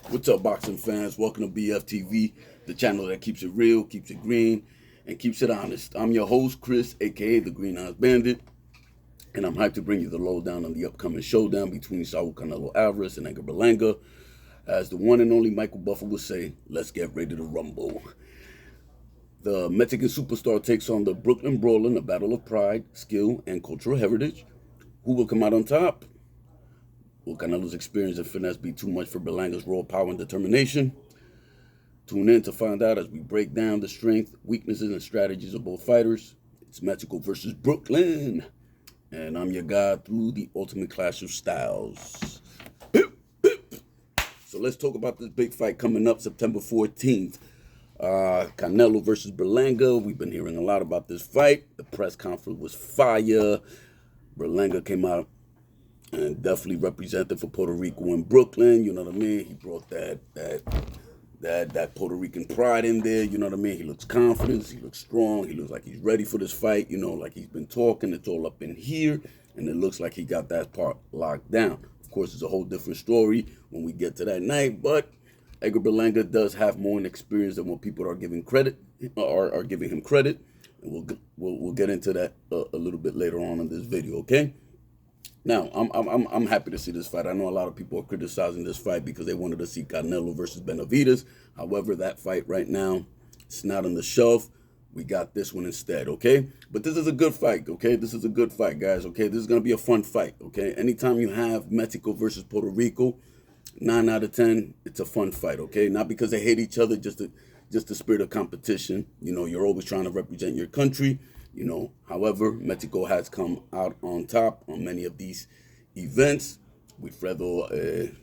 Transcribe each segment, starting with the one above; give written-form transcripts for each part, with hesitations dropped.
What's up, boxing fans? Welcome to BFTV, the channel that keeps it real, keeps it green, and keeps it honest. I'm your host, Chris, aka the Green Eyes Bandit, and I'm hyped to bring you the lowdown on the upcoming showdown between Saul Canelo Alvarez and Edgar Berlanga. As the one and only Michael Buffer would say, let's get ready to rumble. The Mexican superstar takes on the Brooklyn Brawler in a battle of pride, skill, and cultural heritage. Who will come out on top? Will Canelo's experience and finesse be too much for Berlanga's raw power and determination? Tune in to find out as we break down the strength, weaknesses, and strategies of both fighters. It's Mexico versus Brooklyn. And I'm your guide through the ultimate clash of styles. So let's talk about this big fight coming up September 14th. Canelo versus Berlanga. We've been hearing a lot about this fight. The press conference was fire. Berlanga came out and definitely represented for Puerto Rico and Brooklyn. You know what I mean? He brought that Puerto Rican pride in there. You know what I mean? He looks confident. He looks strong. He looks like he's ready for this fight. You know, like he's been talking. It's all up in here, and it looks like he got that part locked down. Of course, it's a whole different story when we get to that night, but Edgar Berlanga does have more experience than what people are giving credit, are giving him credit, and we'll get into that a little bit later on in this video. Okay. Now, I'm happy to see this fight. I know a lot of people are criticizing this fight because they wanted to see Canelo versus Benavidez. However, that fight right now, it's not on the shelf. We got this one instead, okay? But this is a good fight, okay? This is a good fight, guys, okay? This is going to be a fun fight, okay? Anytime you have Mexico versus Puerto Rico, 9 out of 10, it's a fun fight, okay? Not because they hate each other, just the spirit of competition. You know, you're always trying to represent your country. You know, however, Mexico has come out on top on many of these events. Wilfredo,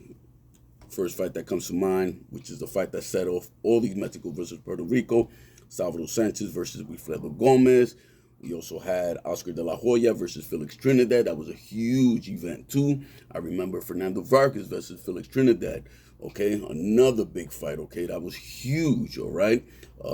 first fight that comes to mind, which is the fight that set off all these Mexico versus Puerto Rico. Salvador Sanchez versus Wilfredo Gomez. We also had Oscar de la Hoya versus Felix Trinidad. That was a huge event too. I remember Fernando Vargas versus Felix Trinidad. Okay, another big fight. Okay, that was huge. All right,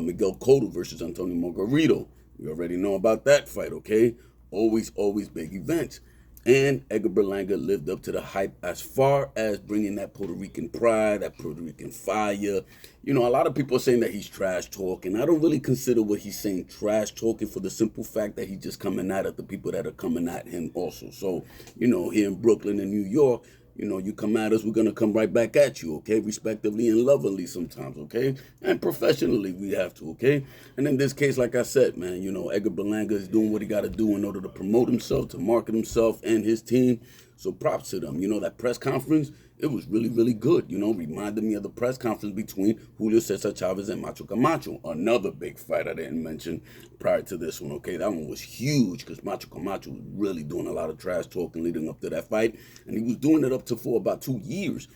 Miguel Cotto versus Antonio Margarito. We already know about that fight, okay? Always big events. And Edgar Berlanga lived up to the hype as far as bringing that Puerto Rican pride, that Puerto Rican fire. You know, a lot of people are saying that he's trash talking. I don't really consider what he's saying trash talking for the simple fact that he's just coming at the people that are coming at him also. So, you know, here in Brooklyn and New York, you know, you come at us, we're going to come right back at you, okay? Respectively and lovingly sometimes, okay? And professionally we have to, okay? And in this case, like I said, man, you know, Edgar Berlanga is doing what he got to do in order to promote himself, to market himself and his team. So props to them. You know, that press conference, it was really good. You know, reminded me of the press conference between Julio Cesar Chavez and Macho Camacho. Another big fight I didn't mention prior to this one, okay? That one was huge because Macho Camacho was really doing a lot of trash talking leading up to that fight. And he was doing it up to for about 2 years.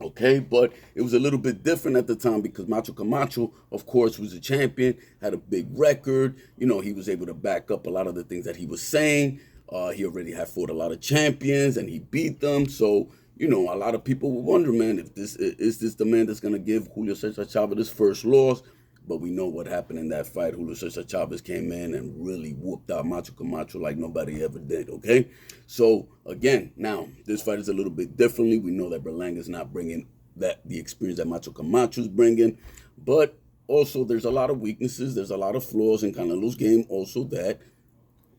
Okay, but it was a little bit different at the time because Macho Camacho, of course, was a champion, had a big record. You know, he was able to back up a lot of the things that he was saying. He already had fought a lot of champions and he beat them. So, you know, a lot of people were wondering, man, if this is this the man that's going to give Julio Cesar Chavez his first loss. But we know what happened in that fight. Julio Cesar Chavez came in and really whooped out Macho Camacho like nobody ever did, okay? So, again, now, this fight is a little bit differently. We know that Berlanga's not bringing the experience that Macho Camacho's bringing. But also, there's a lot of weaknesses. There's a lot of flaws in Canelo's game also that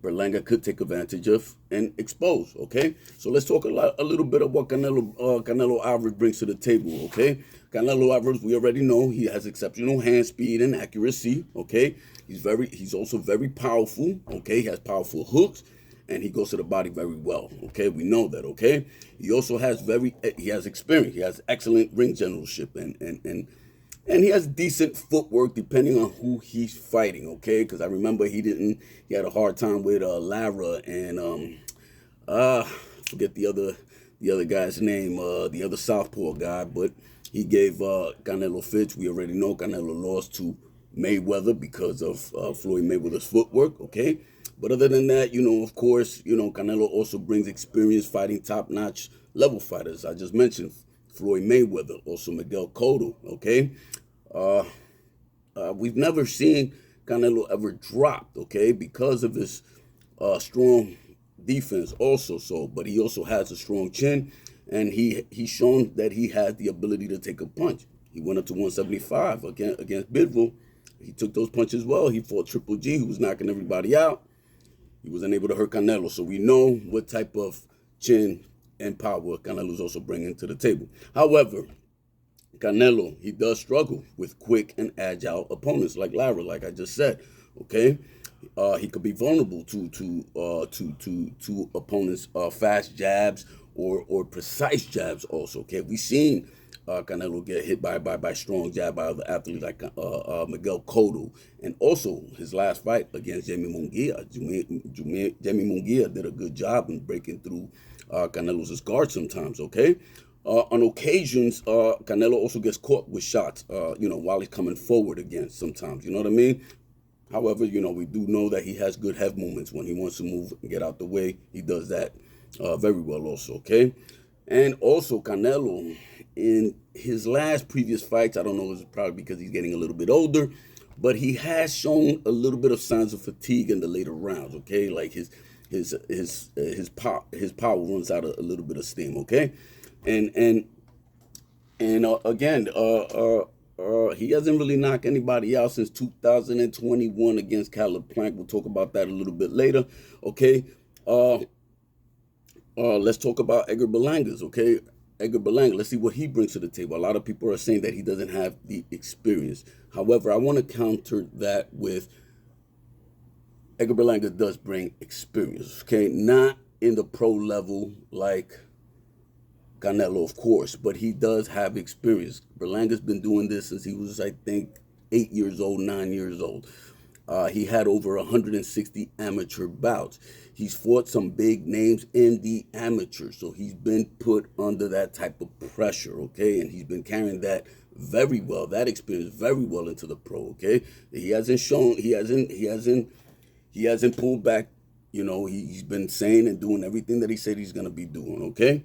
Berlanga could take advantage of and expose, okay? So let's talk a little bit of what Canelo Alvarez brings to the table, okay? Canelo Alvarez, we already know he has exceptional hand speed and accuracy, okay? He's also very powerful, okay? He has powerful hooks and he goes to the body very well, okay? We know that, okay? He also has he has experience. He has excellent ring generalship and he has decent footwork depending on who he's fighting, okay? Because I remember he had a hard time with Lara and forget the other guy's name, the other southpaw guy, but he gave Canelo fits. We already know Canelo lost to Mayweather because of Floyd Mayweather's footwork, okay? But other than that, you know, of course, you know, Canelo also brings experience fighting top-notch level fighters. I just mentioned Floyd Mayweather, also Miguel Cotto, okay? We've never seen Canelo ever dropped, okay, because of his strong defense also. So, but he also has a strong chin. and he's shown that he has the ability to take a punch. He went up to 175 against Bidville. He took those punches well. He fought Triple G, who was knocking everybody out. He was unable to hurt Canelo, so we know what type of chin and power Canelo's also bringing to the table. However, Canelo, he does struggle with quick and agile opponents like Lara, like I just said. Okay, he could be vulnerable to opponents' fast jabs or precise jabs. Also, okay, we've seen Canelo get hit by strong jab by other athletes like Miguel Cotto, and also his last fight against Jamie Munguia. Jamie Munguia did a good job in breaking through Canelo's guard sometimes. Okay. On occasions, Canelo also gets caught with shots, while he's coming forward again sometimes, you know what I mean? However, we do know that he has good head movements when he wants to move and get out the way. He does that very well also, okay? And also, Canelo, in his previous fights, I don't know, it's probably because he's getting a little bit older, but he has shown a little bit of signs of fatigue in the later rounds, okay? Like his power runs out a little bit of steam, okay? And again, he hasn't really knocked anybody out since 2021 against Caleb Plank. We'll talk about that a little bit later. Okay. Let's talk about Edgar Berlanga's. Okay, Edgar Berlanga. Let's see what he brings to the table. A lot of people are saying that he doesn't have the experience. However, I want to counter that with Edgar Berlanga does bring experience. Okay, not in the pro level like Canelo, of course, but he does have experience. Berlanga's been doing this since he was, I think, 8 years old, 9 years old. He had over 160 amateur bouts. He's fought some big names in the amateurs, so he's been put under that type of pressure, okay? And he's been carrying that very well, that experience very well into the pro, okay? He hasn't pulled back. He's been saying and doing everything that he said he's gonna be doing, okay?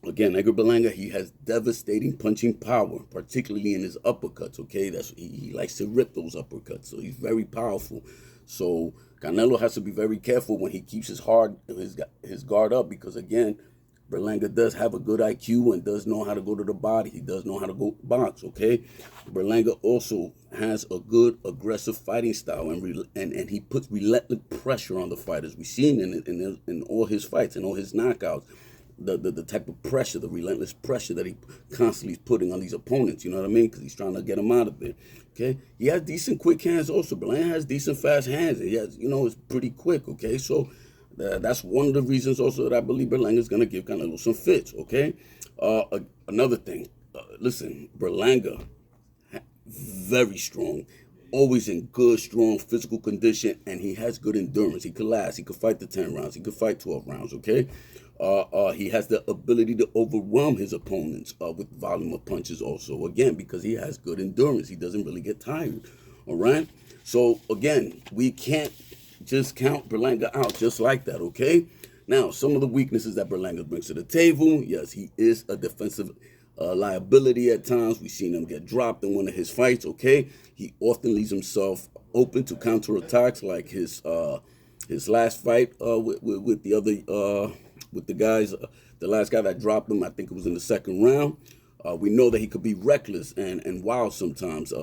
Again, Edgar Berlanga, he has devastating punching power, particularly in his uppercuts, okay? He likes to rip those uppercuts, so he's very powerful. So Canelo has to be very careful when he keeps his guard up, because, again, Berlanga does have a good IQ and does know how to go to the body. He does know how to go box, okay? Berlanga also has a good aggressive fighting style, and he puts relentless pressure on the fighters. We've seen in all his fights and all his knockouts, the type of pressure, the relentless pressure that he constantly is putting on these opponents, you know what I mean? Because he's trying to get them out of there, okay? He has decent quick hands also. Berlanga has decent fast hands. He has, it's pretty quick, okay? So that's one of the reasons also that I believe Berlanga is going to give Canelo some fits, okay? Another thing, listen, Berlanga, very strong, always in good, strong physical condition, and he has good endurance. He could last. He could fight the 10 rounds. He could fight 12 rounds, okay? He has the ability to overwhelm his opponents with volume of punches also, again, because he has good endurance. He doesn't really get tired, all right? So, again, we can't just count Berlanga out just like that, okay? Now, some of the weaknesses that Berlanga brings to the table, yes, he is a defensive liability at times. We've seen him get dropped in one of his fights, okay? He often leaves himself open to counterattacks, like his last fight with the other with the guys, the last guy that dropped him, I think it was in the second round. We know that he could be reckless and wild sometimes,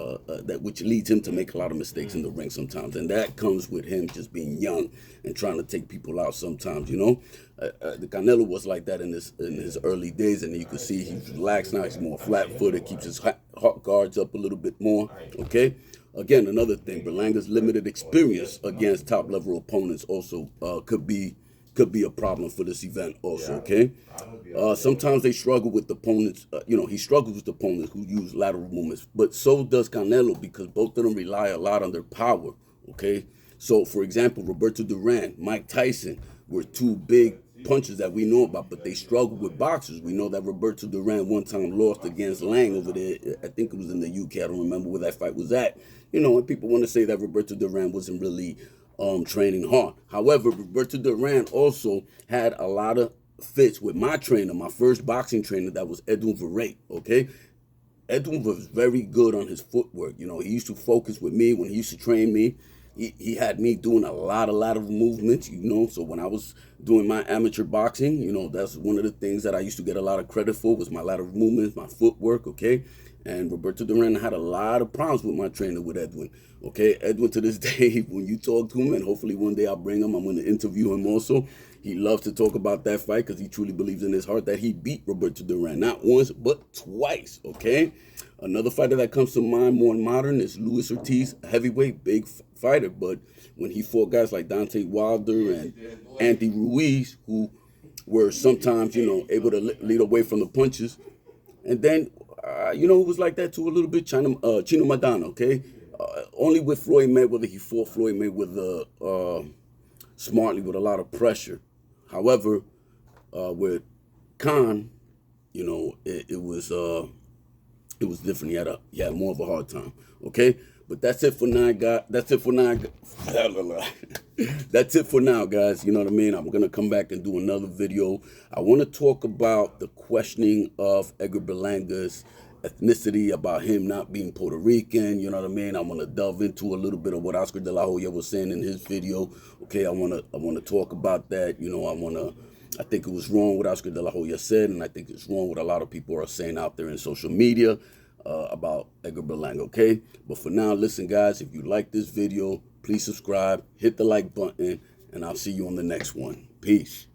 which leads him to make a lot of mistakes in the ring sometimes, and that comes with him just being young and trying to take people out sometimes. The Canelo was like that in his early days, and you can see he's relaxed now. He's more flat-footed, keeps his heart guards up a little bit more. Okay. Again, another thing, Berlanga's limited experience against top-level opponents also could be a problem for this event also, okay? Sometimes they struggle with opponents, he struggles with opponents who use lateral movements, but so does Canelo, because both of them rely a lot on their power, okay? So, for example, Roberto Duran, Mike Tyson were two big punches that we know about, but they struggle with boxers. We know that Roberto Duran one time lost against Lang over there. I think it was in the UK. I don't remember where that fight was at. And people want to say that Roberto Duran wasn't really training hard. However, Roberto Duran also had a lot of fits with my trainer, my first boxing trainer, that was Edwin Verrate, okay? Edwin was very good on his footwork. He used to focus with me when he used to train me. he had me doing a lot of movements, you know. So when I was doing my amateur boxing, you know, that's one of the things that I used to get a lot of credit for was my lateral movements, my footwork, okay. And Roberto Duran had a lot of problems with my trainer, with Edwin. Okay, Edwin to this day, when you talk to him, and hopefully one day I'll bring him, I'm going to interview him also. He loves to talk about that fight because he truly believes in his heart that he beat Roberto Duran, not once, but twice, okay? Another fighter that comes to mind, more modern, is Luis Ortiz, a heavyweight, big fighter. But when he fought guys like Deontay Wilder and Anthony Ruiz, who were sometimes, you know, able to lead away from the punches. And then, you know who was like that too a little bit? Chino Madonna, okay? Only with Floyd Mayweather, he fought Floyd Mayweather smartly with a lot of pressure. However, with Khan, you know, it was different. He had more of a hard time. Okay, but that's it for now, guys. That's it for now. That's it for now, guys. You know what I mean? I'm gonna come back and do another video. I want to talk about the questioning of Edgar Berlanga's ethnicity, about him not being Puerto Rican. You know what I mean? I want to delve into a little bit of what Oscar De La Hoya was saying in his video. Okay, I want to talk about that. You know, I think it was wrong what Oscar De La Hoya said, and I think it's wrong what a lot of people are saying out there in social media about Edgar Berlanga, okay? But for now, listen, guys, if you like this video, please subscribe, hit the like button, and I'll see you on the next one. Peace.